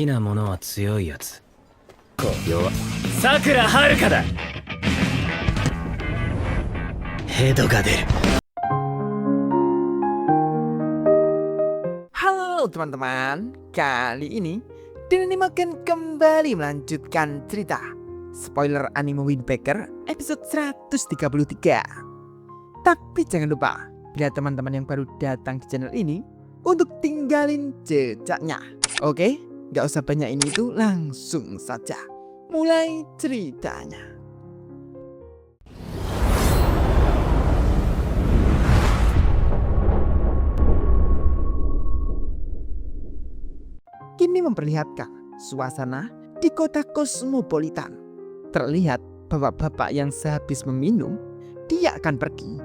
きなものは強いやつ。弱さくらはるかだ。ヘドが出る。 Halo teman-teman, kali ini Denny makan kembali melanjutkan cerita spoiler anime Wind Waker episode 133. Tapi jangan lupa, bila teman-teman yang baru datang di channel ini, untuk tinggalin jejaknya. Oke, gak usah banyak ini itu, langsung saja mulai ceritanya. Kini memperlihatkan suasana di kota kosmopolitan. Terlihat bapak-bapak yang sehabis meminum, dia akan pergi.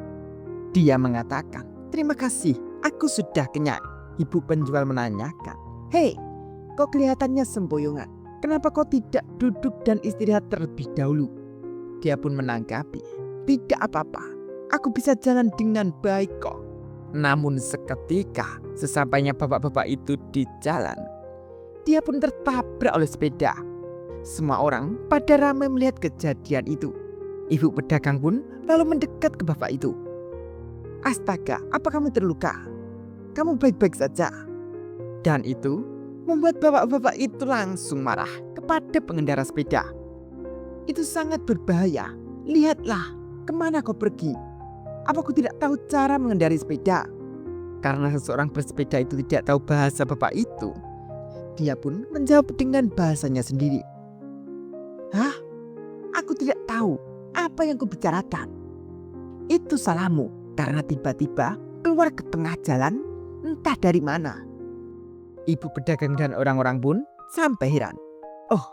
Dia mengatakan, "Terima kasih, aku sudah kenyang." Ibu penjual menanyakan, "Hei, kok kelihatannya sempoyongan? Kenapa kau tidak duduk dan istirahat terlebih dahulu?" Dia pun menanggapi, "Tidak apa-apa, aku bisa jalan dengan baik kok." Namun seketika sesampainya bapak-bapak itu di jalan, dia pun tertabrak oleh sepeda. Semua orang pada ramai melihat kejadian itu. Ibu pedagang pun lalu mendekat ke bapak itu. "Astaga, apa kamu terluka? Kamu baik-baik saja?" Dan itu membuat bapak-bapak itu langsung marah kepada pengendara sepeda. "Itu sangat berbahaya. Lihatlah, kemana kau pergi? Apa kau tidak tahu cara mengendarai sepeda?" Karena seseorang bersepeda itu tidak tahu bahasa bapak itu, dia pun menjawab dengan bahasanya sendiri. "Hah? Aku tidak tahu apa yang kau bicarakan. Itu salahmu karena tiba-tiba keluar ke tengah jalan entah dari mana." Ibu pedagang dan orang-orang pun sampai heran. "Oh,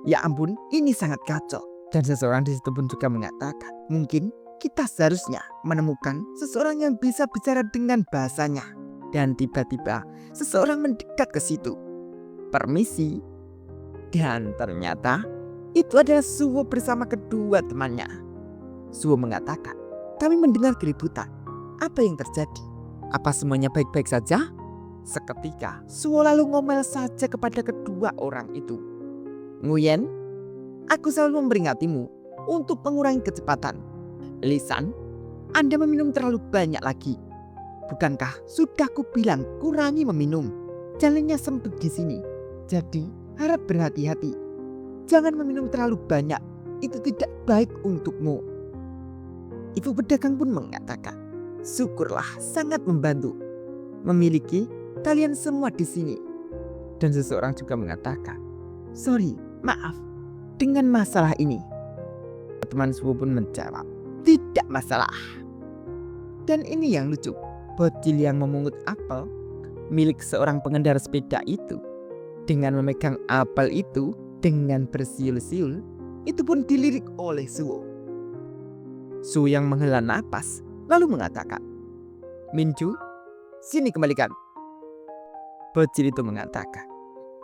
ya ampun, ini sangat kacau." Dan seseorang di situ pun juga mengatakan, "Mungkin kita seharusnya menemukan seseorang yang bisa bicara dengan bahasanya." Dan tiba-tiba seseorang mendekat ke situ. "Permisi." Dan ternyata itu adalah Suwo bersama kedua temannya. Suwo mengatakan, "Kami mendengar keributan. Apa yang terjadi? Apa semuanya baik-baik saja?" Seketika Suwo lalu ngomel saja kepada kedua orang itu. "Nguyen, aku selalu memperingatimu untuk mengurangi kecepatan. Lisan, Anda meminum terlalu banyak lagi. Bukankah sudah kubilang kurangi meminum? Jalannya sempit di sini. Jadi harap berhati-hati. Jangan meminum terlalu banyak. Itu tidak baik untukmu." Ibu pedagang pun mengatakan, "Syukurlah, sangat membantu memiliki kalian semua di sini." Dan seseorang juga mengatakan, "Sorry, maaf dengan masalah ini." Teman Suwo pun menjawab, "Tidak masalah." Dan ini yang lucu, bocil yang memungut apel milik seorang pengendara sepeda itu, dengan memegang apel itu dengan bersiul-siul, itu pun dilirik oleh Suwo. Suwo yang menghela napas lalu mengatakan, "Minju, sini kembalikan." Bocil itu mengatakan,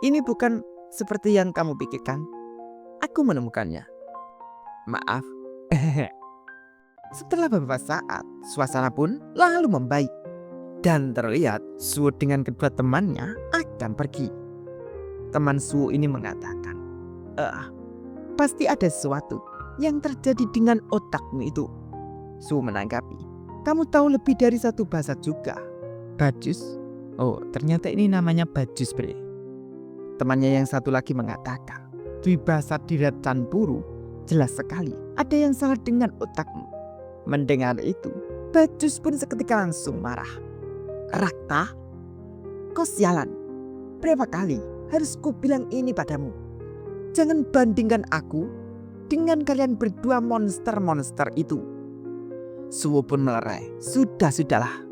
"Ini bukan seperti yang kamu pikirkan. Aku menemukannya." "Maaf." Setelah beberapa saat, suasana pun lalu membaik. Dan terlihat Suwo dengan kedua temannya akan pergi. Teman Suwo ini mengatakan, "Pasti ada sesuatu yang terjadi dengan otakmu itu." Suwo menanggapi, "Kamu tahu lebih dari satu bahasa juga." "Bajus?" "Oh, ternyata ini namanya Bajus, bre." Temannya yang satu lagi mengatakan, "Dwi bahasa Dirat Canpuru, jelas sekali ada yang salah dengan otakmu." Mendengar itu, Bajus pun seketika langsung marah. "Rakta, kau sialan. Berapa kali harus ku bilang ini padamu? Jangan bandingkan aku dengan kalian berdua monster-monster itu." Suwo pun melerai. Sudahlah."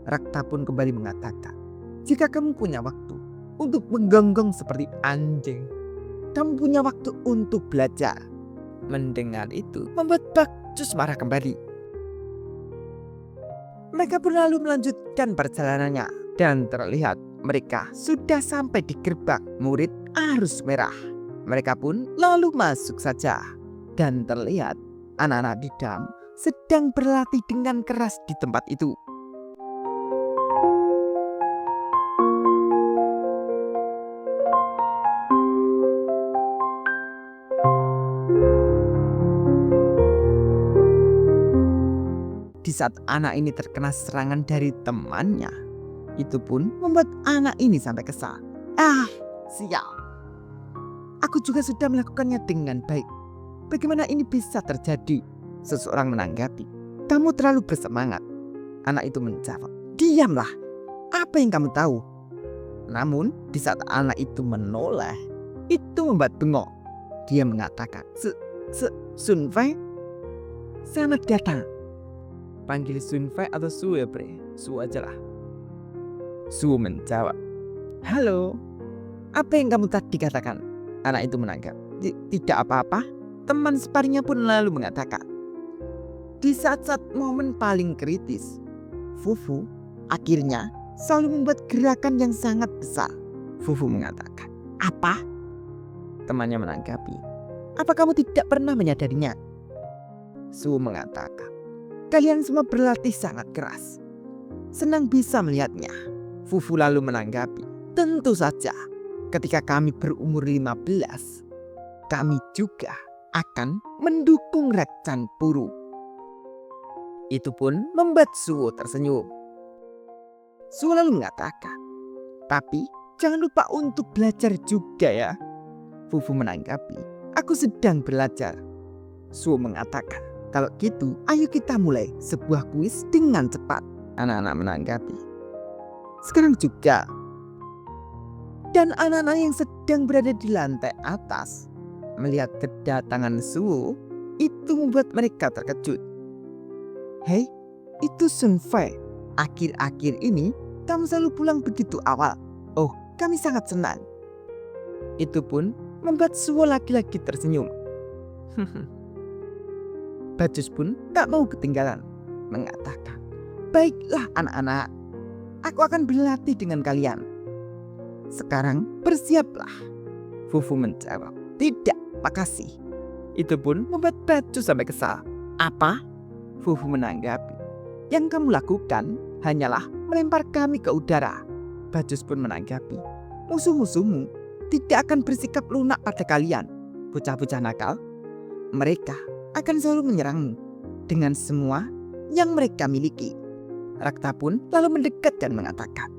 Rakta pun kembali mengatakan, "Jika kamu punya waktu untuk menggonggong seperti anjing, kamu punya waktu untuk belajar." Mendengar itu membuat Bajus marah kembali. Mereka pun lalu melanjutkan perjalanannya. Dan terlihat mereka sudah sampai di gerbang murid arus merah. Mereka pun lalu masuk saja. Dan terlihat anak-anak di dalam sedang berlatih dengan keras di tempat itu. saat anak ini terkena serangan dari temannya, itu pun membuat anak ini sampai kesal. Sial. Aku juga sudah melakukannya dengan baik. Bagaimana ini bisa terjadi? Seseorang menanggapi. Kamu terlalu bersemangat. Anak itu menjawab. Diamlah. Apa yang kamu tahu? Namun di saat anak itu menoleh, itu membuat bengok. Dia mengatakan, Sun Fei, selamat datang. Panggil Sun Fei atau Su ya bre? Su aja lah. Su menjawab, halo, apa yang kamu tadi katakan? Anak itu menanggap, tidak apa-apa. Teman separingnya pun lalu mengatakan, di saat-saat momen paling kritis, Fufu akhirnya selalu membuat gerakan yang sangat besar. Fufu mengatakan, apa? Temannya menanggapi, apa kamu tidak pernah menyadarinya? Su mengatakan, kalian semua berlatih sangat keras. Senang bisa melihatnya. Fufu lalu menanggapi, tentu saja ketika kami berumur 15, kami juga akan mendukung Raksan Puru. Itu pun membuat Suwo tersenyum. Suwo lalu mengatakan, tapi jangan lupa untuk belajar juga ya. Fufu menanggapi, aku sedang belajar. Suwo mengatakan, kalau gitu ayo kita mulai sebuah kuis dengan cepat. Anak-anak menanggapi, sekarang juga. Dan anak-anak yang sedang berada di lantai atas melihat kedatangan Suwo itu membuat mereka terkejut. Hei, itu Sun Fei. Akhir-akhir ini kamu selalu pulang begitu awal. Oh, kami sangat senang. Itu pun membuat Suwo lagi-lagi tersenyum. Bajus pun tak mau ketinggalan, mengatakan, baiklah anak-anak, aku akan berlatih dengan kalian. Sekarang bersiaplah. Fufu menjawab, tidak, makasih. Itu pun membuat Bajus sampai kesal. Apa? Fufu menanggapi, yang kamu lakukan hanyalah melempar kami ke udara. Bajus pun menanggapi, musuh-musuhmu tidak akan bersikap lunak pada kalian, bocah-bocah nakal. Mereka akan selalu menyerangmu dengan semua yang mereka miliki. Rakta pun lalu mendekat dan mengatakan,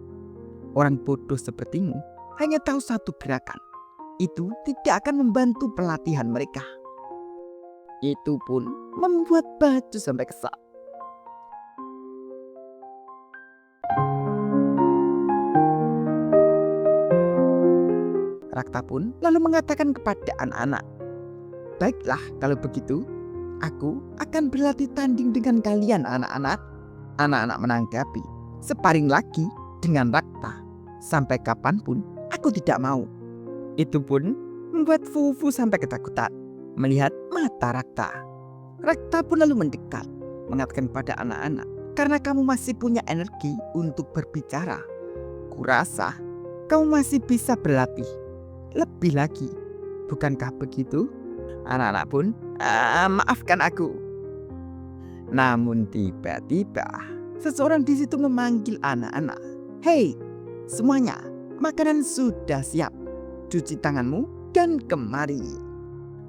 orang bodoh sepertimu hanya tahu satu gerakan. Itu tidak akan membantu pelatihan mereka. Itu pun membuat Bajus sampai kesal. Rakta pun lalu mengatakan kepada anak-anak, baiklah kalau begitu, aku akan berlatih tanding dengan kalian anak-anak. Anak-anak menanggapi, separing lagi dengan Rakta. Sampai kapanpun aku tidak mau. Itu pun membuat Fufu sampai ketakutan melihat mata Rakta. Rakta pun lalu mendekat, mengatakan pada anak-anak, karena kamu masih punya energi untuk berbicara, kurasa kamu masih bisa berlatih lebih lagi, bukankah begitu? Anak-anak pun, maafkan aku. Namun tiba-tiba seseorang di situ memanggil anak-anak. Hei, semuanya, makanan sudah siap. Cuci tanganmu dan kemari.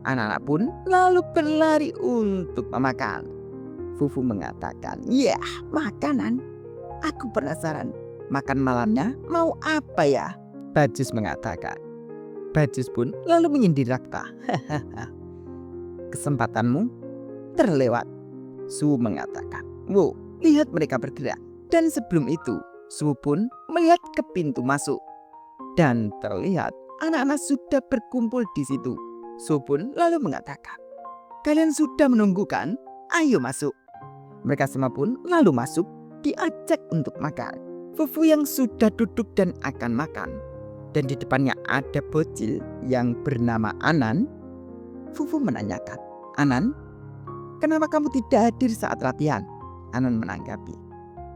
Anak-anak pun lalu berlari untuk memakan. Fufu mengatakan, ya, makanan. Aku penasaran, makan malamnya mau apa ya? Bajus mengatakan. Bajus pun lalu menyindir Rakta. Kesempatanmu terlewat. Su mengatakan, wow, lihat mereka bergerak. Dan sebelum itu, Su pun melihat ke pintu masuk. Dan terlihat anak-anak sudah berkumpul di situ. Su pun lalu mengatakan, kalian sudah menunggu kan? Ayo masuk. Mereka semua pun lalu masuk, diajak untuk makan. Fufu yang sudah duduk dan akan makan. Dan di depannya ada bocil yang bernama Anan. Fufu menanyakan, Anan, kenapa kamu tidak hadir saat latihan? Anan menanggapi,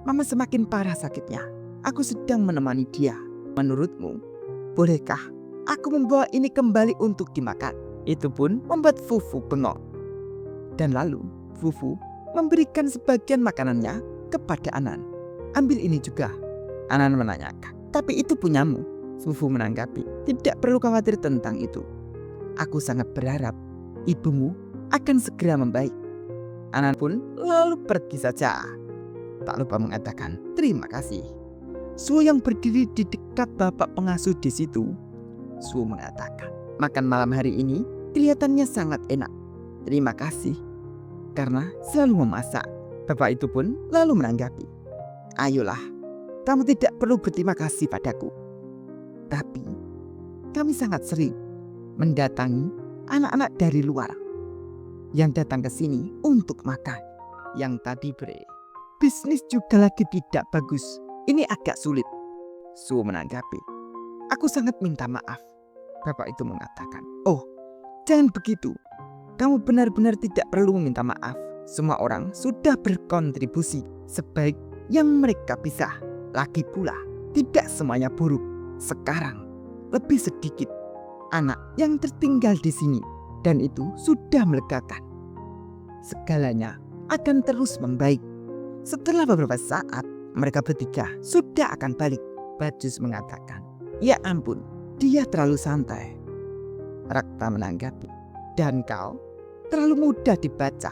Mama semakin parah sakitnya. Aku sedang menemani dia. Menurutmu, bolehkah aku membawa ini kembali untuk dimakan? Itu pun membuat Fufu bengok. Dan lalu Fufu memberikan sebagian makanannya kepada Anan. Ambil ini juga. Anan menanyakan, tapi itu punyamu. Fufu menanggapi, tidak perlu khawatir tentang itu. Aku sangat berharap ibumu akan segera membaik. Anan pun lalu pergi saja. tak lupa mengatakan terima kasih. Suo yang berdiri di dekat bapak pengasuh di situ. Suo mengatakan, makan malam hari ini kelihatannya sangat enak. Terima kasih karena selalu memasak. Bapak itu pun lalu menanggapi, ayolah, kamu tidak perlu berterima kasih padaku. Tapi kami sangat sering mendatangi anak-anak dari luar yang datang ke sini untuk makan. Yang tadi bisnis juga lagi tidak bagus. Ini agak sulit. Suo menanggapi, aku sangat minta maaf. Bapak itu mengatakan, oh, jangan begitu. Kamu benar-benar tidak perlu meminta maaf. Semua orang sudah berkontribusi sebaik yang mereka bisa. Lagi pula, tidak semuanya buruk. Sekarang, lebih sedikit anak yang tertinggal di sini. Dan itu sudah melegakan. Segalanya akan terus membaik. Setelah beberapa saat, mereka bertiga sudah akan balik. Bajus mengatakan, ya ampun, dia terlalu santai. Rakta menanggapi, dan kau terlalu mudah dibaca.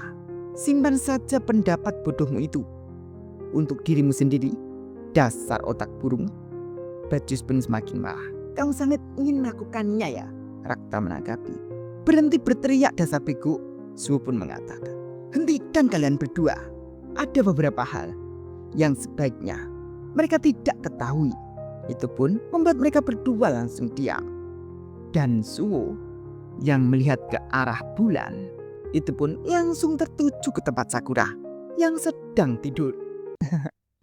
Simpan saja pendapat bodohmu itu untuk dirimu sendiri. Dasar otak burung. Bajus pun semakin marah. Kamu sangat ingin melakukannya ya? Rakta menanggapi, berhenti berteriak dasar bego. Suo pun mengatakan, hentikan kalian berdua. Ada beberapa hal yang sebaiknya mereka tidak ketahui. Itu pun membuat mereka berdua langsung diam. Dan Suo yang melihat ke arah bulan itu pun langsung tertuju ke tempat Sakura yang sedang tidur.